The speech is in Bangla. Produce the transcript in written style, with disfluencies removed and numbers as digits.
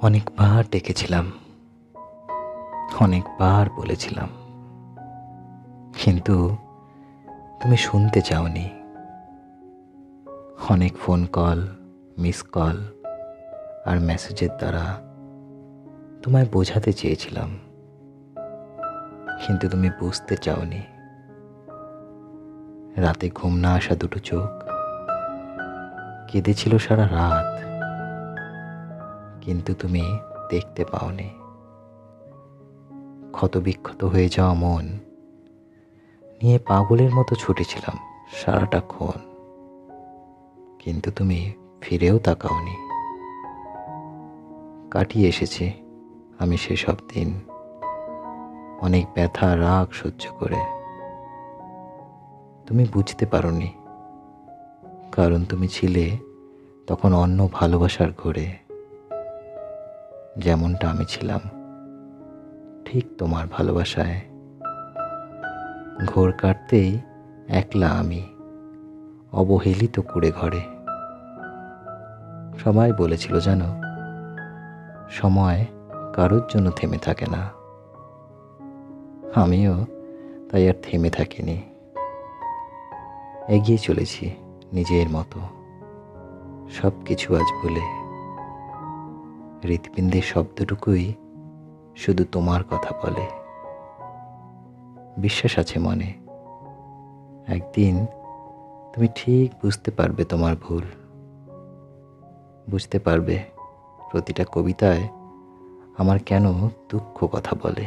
অনেকবার ডেকেছিলাম, অনেকবার বলেছিলাম, কিন্তু তুমি শুনতে চাওনি। অনেক ফোন কল, মিস কল আর মেসেজের দ্বারা তোমায় বোঝাতে চেয়েছিলাম, কিন্তু তুমি বুঝতে চাওনি। রাতে ঘুম না আসা দুটো চোখ কেঁদেছিল সারা রাত, কিন্তু তুমি দেখতে পাওনি। ক্ষতবিক্ষত হয়ে যাওয়া মন নিয়ে পাগলের মতো ছুটেছিলাম সারাটাক্ষণ, কিন্তু তুমি ফিরেও তাকাওনি। কাটিয়ে এসেছি আমি সেসব দিন, অনেক ব্যথা রাগ সহ্য করে। তুমি বুঝতে পারোনি, কারণ তুমি ছিলে তখন অন্য ভালোবাসার ঘোরে। যেমনটা আমি ছিলাম ঠিক তোমার ভালোবাসায়। ঘোর কাটতেই একলা আমি অবহেলিত কুড়ে ঘরে। সবাই বলেছিল জানো, সময় কারোর জন্য থেমে থাকে না। আমিও তাই আর থেমে থাকিনি, এগিয়ে চলেছি নিজের মতো, সব কিছু আজ ভুলে। হৃৎপিণ্ডের শব্দটুকুই শুধু তোমার কথা বলে। বিশ্বাস আছে মনে, একদিন তুমি ঠিক বুঝতে পারবে তোমার ভুল। বুঝতে পারবে প্রতিটা কবিতায় আমার কেন দুঃখ কথা বলে।